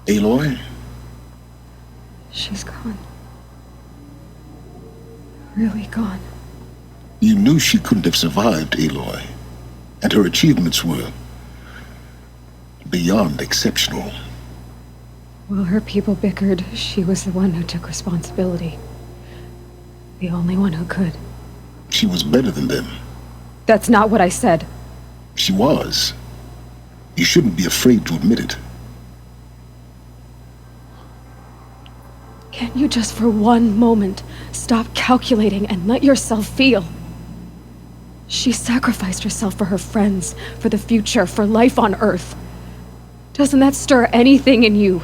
Aloy? She's gone. Really gone. You knew she couldn't have survived, Aloy. And her achievements were beyond exceptional. While her people bickered, she was the one who took responsibility. The only one who could. She was better than them. That's not what I said. She was. You shouldn't be afraid to admit it. Can't you just for one moment stop calculating and let yourself feel? She sacrificed herself for her friends, for the future, for life on Earth. Doesn't that stir anything in you?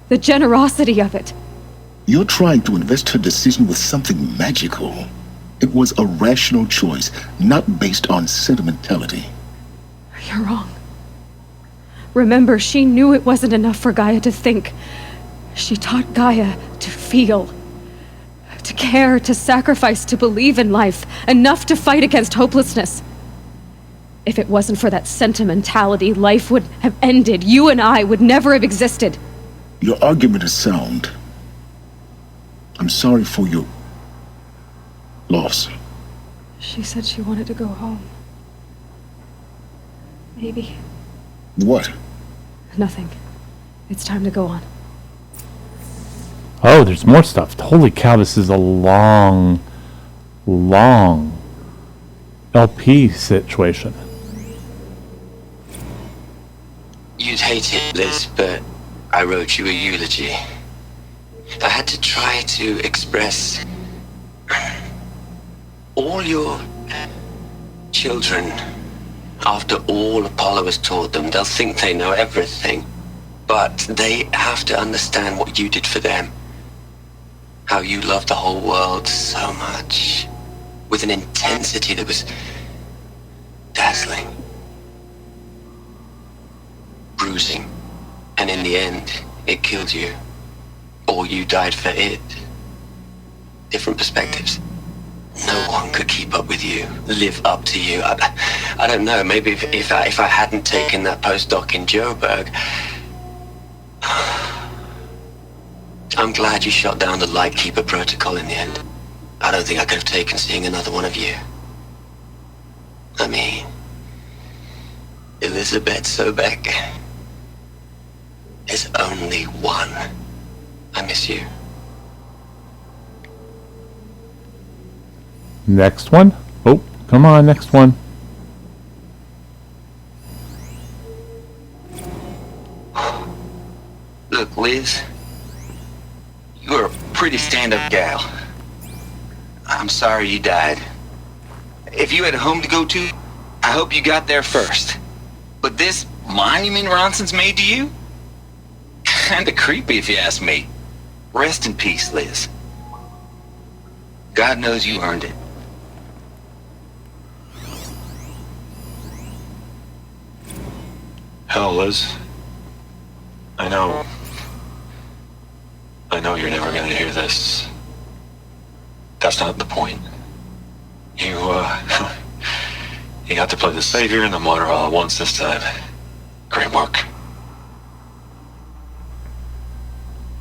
The generosity of it. You're trying to invest her decision with something magical. It was a rational choice, not based on sentimentality. You're wrong. Remember, she knew it wasn't enough for Gaia to think. She taught Gaia to feel. To care, to sacrifice, to believe in life. Enough to fight against hopelessness. If it wasn't for that sentimentality, life would have ended. You and I would never have existed. Your argument is sound. I'm sorry for your loss. She said she wanted to go home. Maybe. What? Nothing. It's time to go on. Oh, there's more stuff. Holy cow, this is a long LP situation. You'd hate it, Liz, but I wrote you a eulogy. I had to try to express all your children. After all Apollo has taught them, they'll think they know everything. But they have to understand what you did for them. How you loved the whole world so much. With an intensity that was dazzling. Bruising. And in the end, it killed you. Or you died for it. Different perspectives. No one could keep up with you, live up to you. I don't know, maybe if I hadn't taken that postdoc in Joburg. I'm glad you shot down the Lightkeeper protocol in the end. I don't think I could have taken seeing another one of you. I mean, Elizabeth Sobek. There's only one. I miss you. Next one. Oh, come on, next one. Look, Liz. You're a pretty stand-up gal. I'm sorry you died. If you had a home to go to, I hope you got there first. But this monument Ronson's made to you? Kinda creepy if you ask me. Rest in peace, Liz. God knows you earned it. Hell, Liz. I know you're never gonna hear this. That's not the point. You, you got to play the savior and the martyr all at once this time. Great work.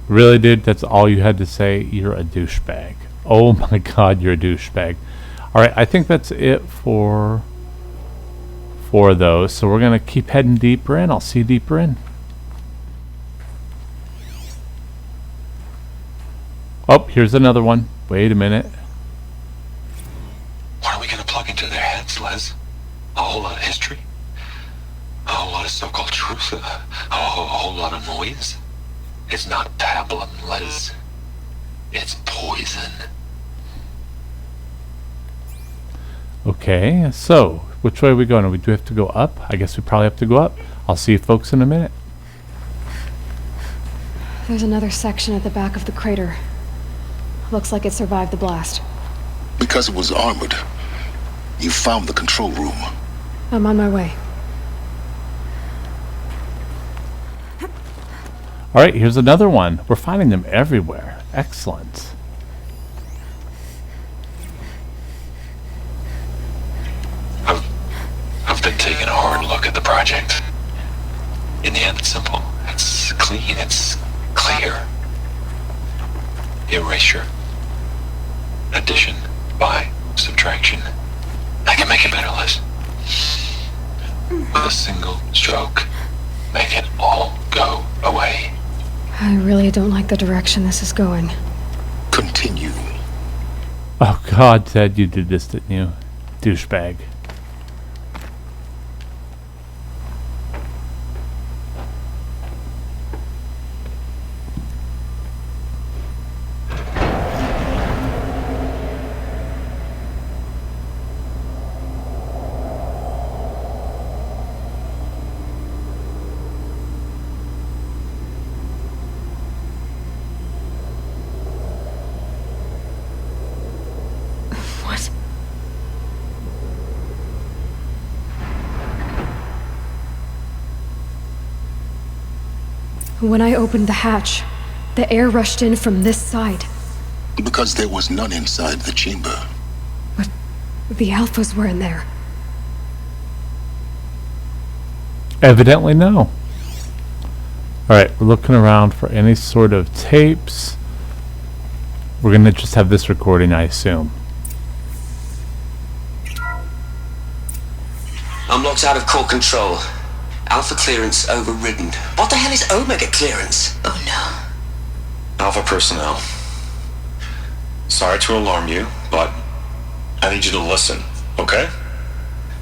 Really, dude? That's all you had to say? You're a douchebag. Oh my god, you're a douchebag. Alright, I think that's it for those. So we're going to keep heading deeper in. I'll see you deeper in. Oh, here's another one. Wait a minute. What are we gonna plug into their heads, Les? A whole lot of history? A whole lot of so-called truth? A whole lot of noise? It's not pablum, Les. It's poison. Okay, so which way are we going? Do we have to go up? I guess we probably have to go up. I'll see you folks in a minute. There's another section at the back of the crater. Looks like it survived the blast. Because it was armored. You found the control room. I'm on my way. Alright, here's another one. We're finding them everywhere. Excellent. I've been taking a hard look at the project. In the end, it's simple. It's clean. It's clear. Erasure. Addition by subtraction. I can make it better, Liz. With a single stroke, make it all go away. I really don't like the direction this is going. Continue. Oh God, Ted, you did this, didn't you? Douchebag. What? When I opened the hatch, the air rushed in from this side. Because there was none inside the chamber. But the alphas were in there. Evidently no. Alright, we're looking around for any sort of tapes. We're gonna just have this recording, I assume. I'm locked out of core control. Alpha clearance overridden. What the hell is Omega clearance? Oh no. Alpha personnel. Sorry to alarm you, but I need you to listen, okay?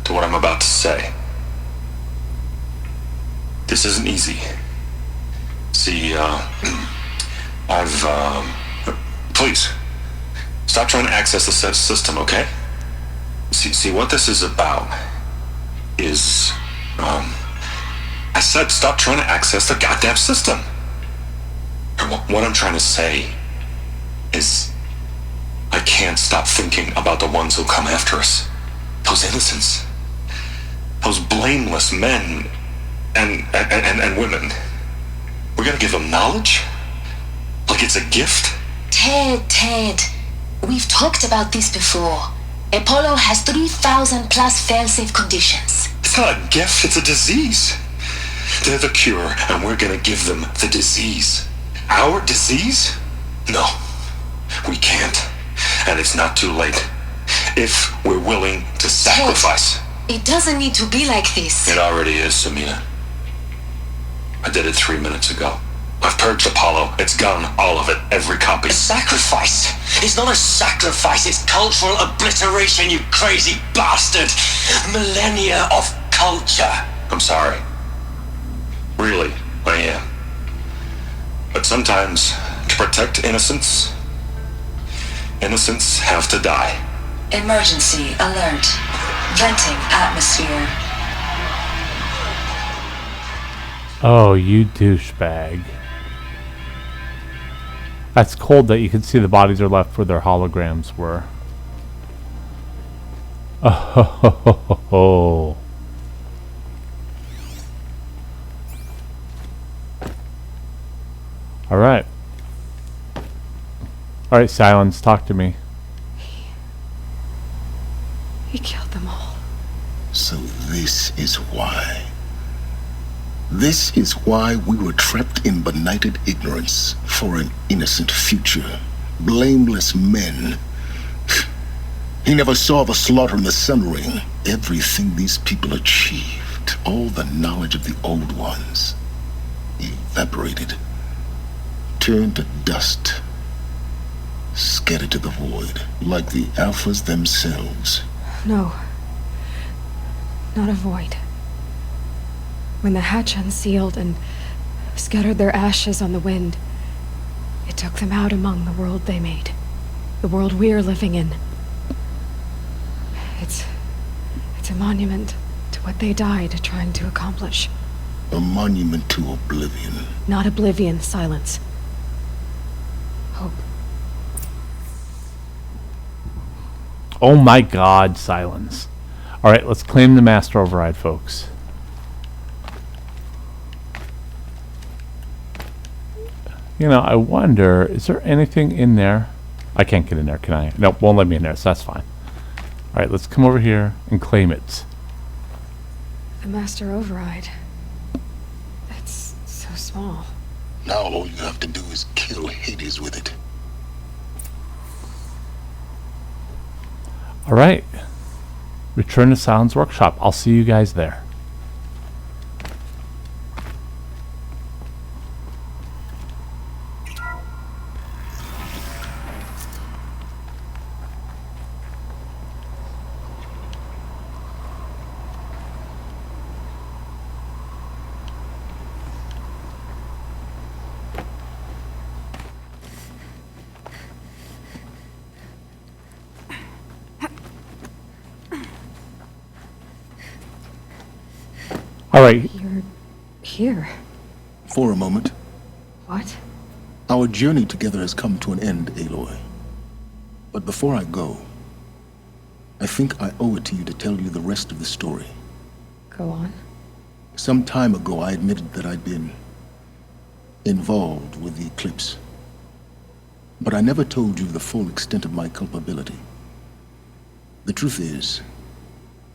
To what I'm about to say. This isn't easy. See, please, stop trying to access the system, okay? See, what this is about is, I said stop trying to access the goddamn system. What I'm trying to say is, I can't stop thinking about the ones who come after us. Those innocents. Those blameless men and women. We're gonna give them knowledge? Like it's a gift? Ted, we've talked about this before. Apollo has 3,000 plus fail-safe conditions. It's not a gift, it's a disease. They're the cure, and we're gonna give them the disease. Our disease? No, we can't. And it's not too late. If we're willing to sacrifice. It doesn't need to be like this. It already is, Samina. I did it 3 minutes ago. I've purged Apollo. It's gone, all of it, every copy. A sacrifice? It's not a sacrifice, it's cultural obliteration, you crazy bastard! Millennia of culture! I'm sorry. Really, I am. But sometimes, to protect innocence, innocents have to die. Emergency alert. Venting atmosphere. Oh, you douchebag. That's cold that you can see the bodies are left where their holograms were. Oh. Alright. Alright, Silence, talk to me. He killed them all. So this is why. This is why we were trapped in benighted ignorance for an innocent future. Blameless men. He never saw the slaughter in the Sun Ring. Everything these people achieved, all the knowledge of the old ones, evaporated, turned to dust, scattered to the void, like the Alphas themselves. No. Not a void. When the hatch unsealed and scattered their ashes on the wind, it took them out among the world they made. The world we're living in. It's a monument to what they died trying to accomplish. A monument to oblivion. Not oblivion, Silence. Hope. Oh my God, Silence. Alright, let's claim the master override, folks. You know, I wonder, is there anything in there? I can't get in there, can I? Nope, won't let me in there, so that's fine. Alright, let's come over here and claim it. The master override. That's so small. Now all you have to do is kill Hades with it. Alright. Return to Silence Workshop. I'll see you guys there. Alright. You're here. For a moment, What? our journey together has come to an end, Aloy. But before I go, I think I owe it to you to tell you the rest of the story. Go on. Some time ago, I admitted that I'd been involved with the eclipse. But I never told you the full extent of my culpability. The truth is,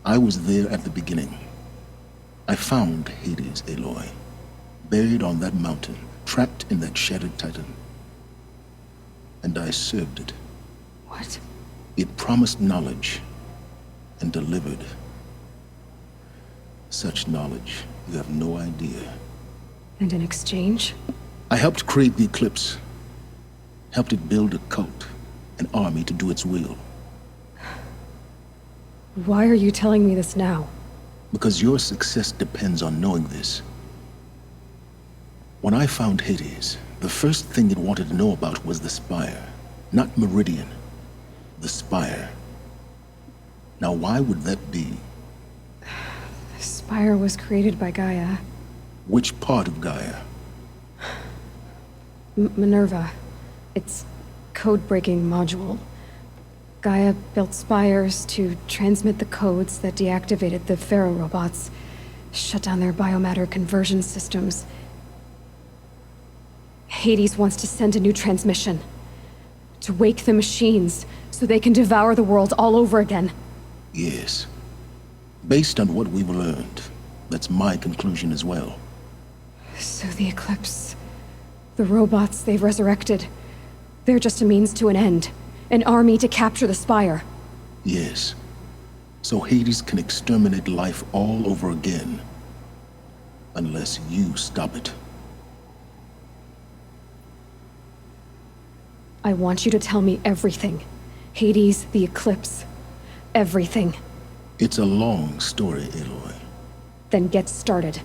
I was there at the beginning. I found Hades, Aloy, buried on that mountain, trapped in that shattered titan. And I served it. What? It promised knowledge and delivered. Such knowledge, you have no idea. And in exchange? I helped create the eclipse. Helped it build a cult, an army to do its will. Why are you telling me this now? Because your success depends on knowing this. When I found Hades, the first thing it wanted to know about was the Spire. Not Meridian. The Spire. Now why would that be? The Spire was created by Gaia. Which part of Gaia? Minerva. Its code-breaking module. Gaia built spires to transmit the codes that deactivated the Pharaoh robots, shut down their biomatter conversion systems. Hades wants to send a new transmission. To wake the machines, so they can devour the world all over again. Yes. Based on what we've learned, that's my conclusion as well. So the Eclipse... the robots they've resurrected... they're just a means to an end. An army to capture the Spire. Yes. So Hades can exterminate life all over again. Unless you stop it. I want you to tell me everything. Hades, the Eclipse. Everything. It's a long story, Aloy. Then get started.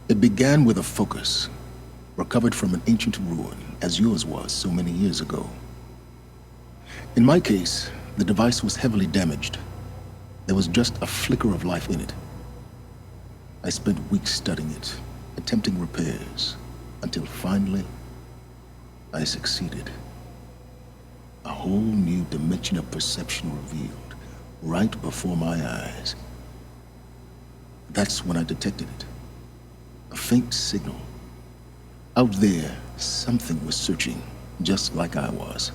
It began with a focus, recovered from an ancient ruin, as yours was so many years ago. In my case, the device was heavily damaged. There was just a flicker of life in it. I spent weeks studying it, attempting repairs, until finally, I succeeded. A whole new dimension of perception revealed, right before my eyes. That's when I detected it. A faint signal. Out there, something was searching, just like I was.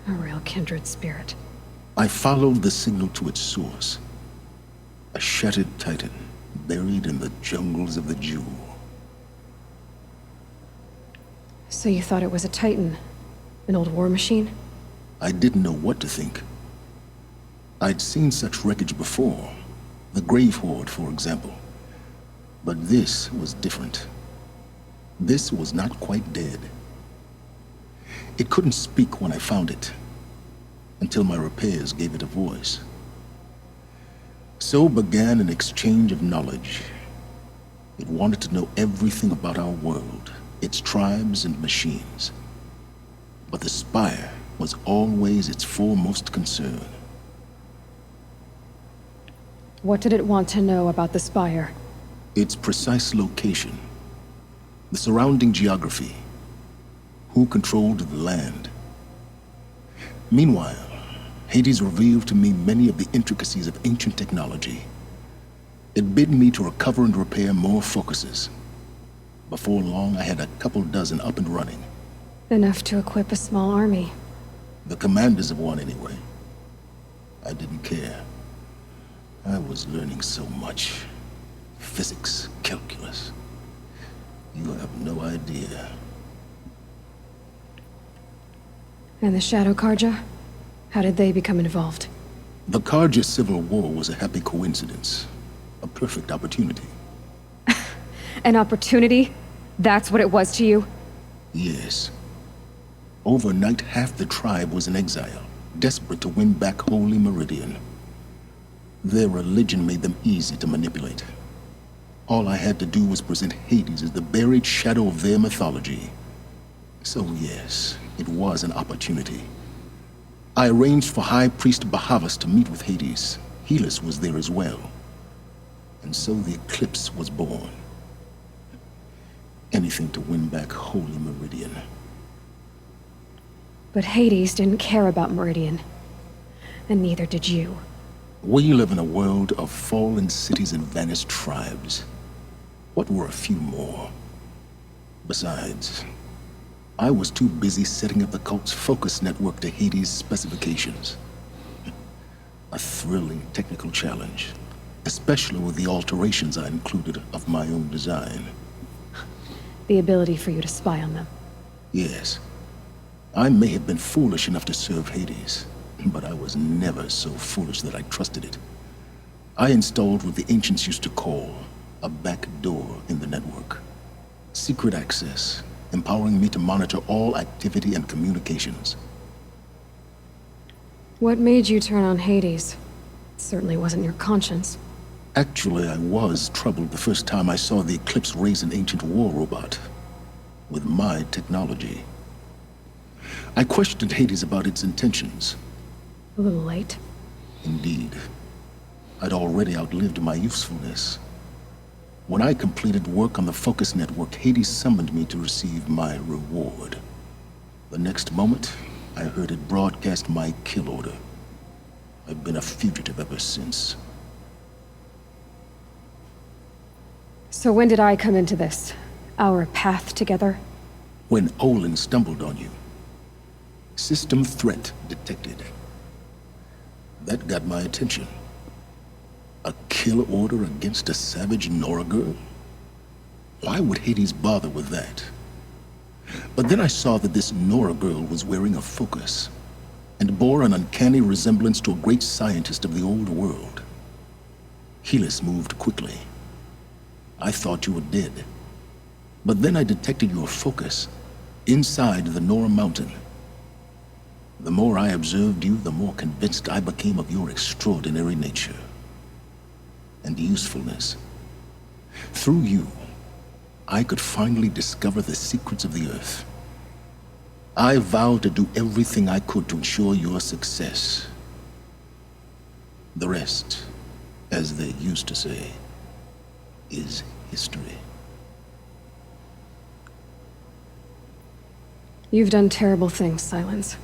A real kindred spirit. I followed the signal to its source. A shattered titan, buried in the jungles of the Jewel. So you thought it was a Titan? An old war machine? I didn't know what to think. I'd seen such wreckage before. The Grave Horde, for example. But this was different. This was not quite dead. It couldn't speak when I found it, until my repairs gave it a voice. So began an exchange of knowledge. It wanted to know everything about our world, its tribes and machines. But the Spire was always its foremost concern. What did it want to know about the Spire? Its precise location, the surrounding geography, who controlled the land. Meanwhile, Hades revealed to me many of the intricacies of ancient technology. It bid me to recover and repair more focuses. Before long, I had a couple dozen up and running. Enough to equip a small army. The commanders of one, anyway. I didn't care. I was learning so much. Physics, calculus. You have no idea. And the Shadow Karja? How did they become involved? The Karja Civil War was a happy coincidence. A perfect opportunity. An opportunity? That's what it was to you? Yes. Overnight, half the tribe was in exile, desperate to win back Holy Meridian. Their religion made them easy to manipulate. All I had to do was present Hades as the buried shadow of their mythology. So yes, it was an opportunity. I arranged for High Priest Bahavas to meet with Hades. Helis was there as well. And so the eclipse was born. Anything to win back Holy Meridian. But Hades didn't care about Meridian. And neither did you. We live in a world of fallen cities and vanished tribes. What were a few more? Besides, I was too busy setting up the cult's focus network to Hades' specifications. A thrilling technical challenge, especially with the alterations I included of my own design. The ability for you to spy on them. Yes. I may have been foolish enough to serve Hades, but I was never so foolish that I trusted it. I installed what the ancients used to call a back door in the network. Secret access, empowering me to monitor all activity and communications. What made you turn on Hades? It certainly wasn't your conscience. Actually, I was troubled the first time I saw the Eclipse raise an ancient war robot. With my technology. I questioned Hades about its intentions. A little late. Indeed. I'd already outlived my usefulness. When I completed work on the Focus Network, Hades summoned me to receive my reward. The next moment, I heard it broadcast my kill order. I've been a fugitive ever since. So when did I come into this? Our path together? When Olin stumbled on you. System threat detected. That got my attention. A kill order against a savage Nora girl? Why would Hades bother with that? But then I saw that this Nora girl was wearing a focus, and bore an uncanny resemblance to a great scientist of the old world. Helis moved quickly. I thought you were dead. But then I detected your focus inside the Nora mountain. The more I observed you, the more convinced I became of your extraordinary nature and usefulness. Through you, I could finally discover the secrets of the Earth. I vowed to do everything I could to ensure your success. The rest, as they used to say, is history. You've done terrible things, Silence.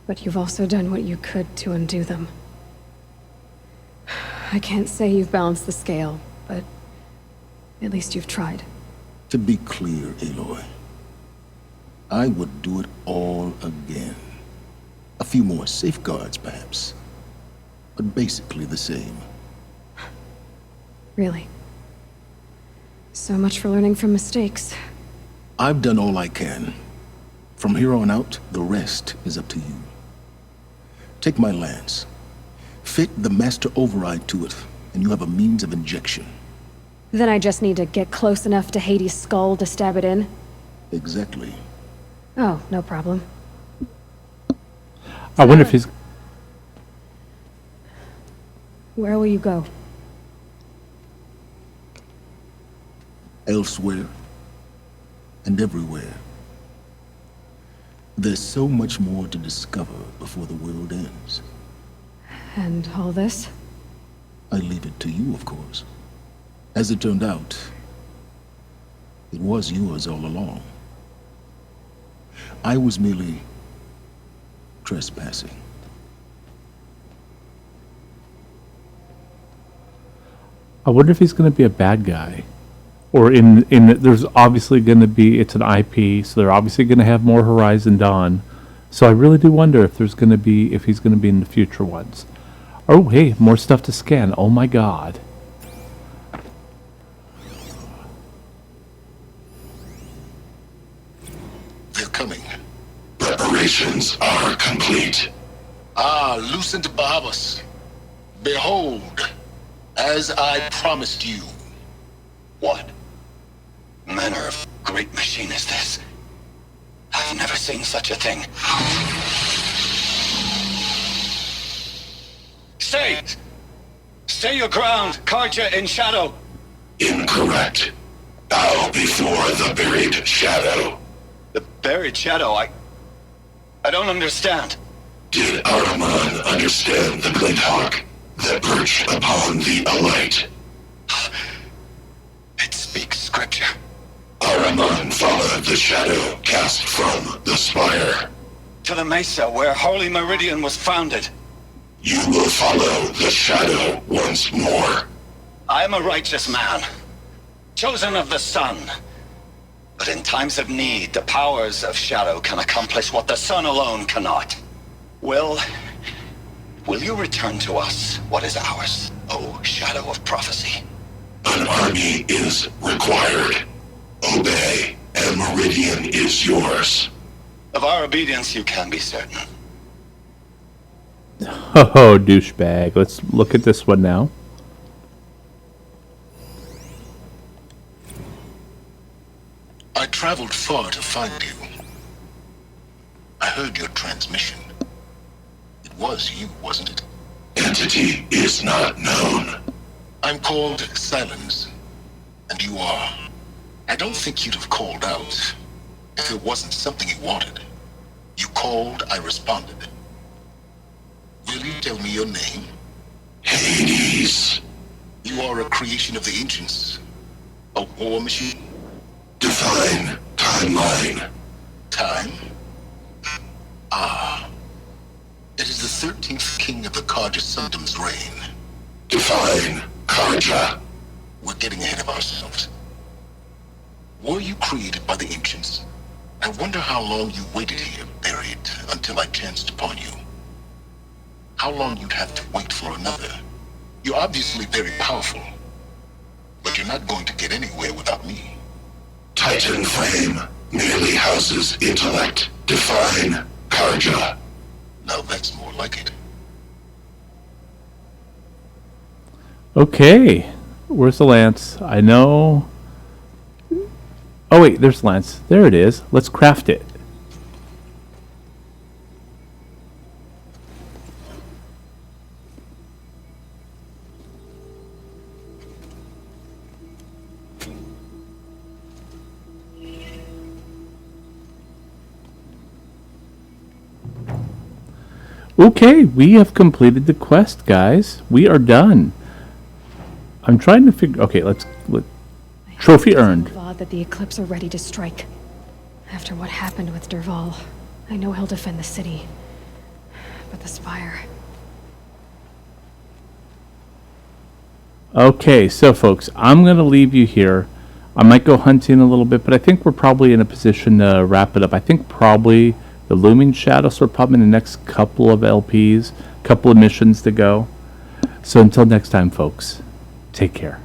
But you've also done what you could to undo them. I can't say you've balanced the scale, but at least you've tried. To be clear, Aloy, I would do it all again. A few more safeguards, perhaps, but basically the same. Really. So much for learning from mistakes. I've done all I can. From here on out, the rest is up to you. Take my lance. Fit the master override to it, and you have a means of injection. Then I just need to get close enough to Hades' skull to stab it in? Exactly. Oh, no problem. I wonder if he's... Where will you go? Elsewhere. And everywhere. There's so much more to discover before the world ends. And all this? I leave it to you, of course. As it turned out, it was yours all along. I was merely trespassing. I wonder if he's going to be a bad guy. Or there's obviously going to be, it's an IP, so they're obviously going to have more Horizon Dawn. So I really do wonder if he's going to be in the future ones. Oh, hey, more stuff to scan. Oh my god. coming. Preparations are complete. Ah, Lucent Bahavas. Behold, as I promised you. What manner of great machine is this? I've never seen such a thing. Stay! Stay your ground, Karja in shadow! Incorrect. Bow before the buried shadow. The buried shadow, I don't understand. Did Araman understand the glint hawk that perched upon the alight? It speaks scripture. Araman followed the shadow cast from the spire. To the mesa where Holy Meridian was founded. You will follow the shadow once more. I am a righteous man, chosen of the sun. But in times of need, the powers of shadow can accomplish what the sun alone cannot. Will you return to us what is ours, O Shadow of Prophecy? An army is required. Obey, and Meridian is yours. Of our obedience you can be certain. Oh, douchebag. Let's look at this one now. I traveled far to find you. I heard your transmission. It was you, wasn't it? Entity is not known. I'm called Silence, and you are. I don't think you'd have called out if it wasn't something you wanted. You called, I responded. Will you tell me your name? Hades. You are a creation of the ancients. A war machine? Define timeline. Time? Ah. It is the 13th king of the Karja Sundom's reign. Define Karja. We're getting ahead of ourselves. Were you created by the ancients? I wonder how long you waited here, buried, until I chanced upon you. How long you'd have to wait for another. You're obviously very powerful, but you're not going to get anywhere without me. Titan Flame merely houses intellect. Define Karja. Now that's more like it. Okay. Where's the lance? I know. Oh, wait, there's lance. There it is. Let's craft it. Okay, we have completed the quest, guys. We are done. I'm trying to figure... Okay, let's... Trophy earned. Odd that the Eclipse are ready to strike. After what happened with Derval, I know he'll defend the city. But the Spire... Okay, so folks, I'm going to leave you here. I might go hunting a little bit, but I think we're probably in a position to wrap it up. I think probably the Looming Shadows are probably in the next couple of LPs, couple of missions to go. So until next time, folks, take care.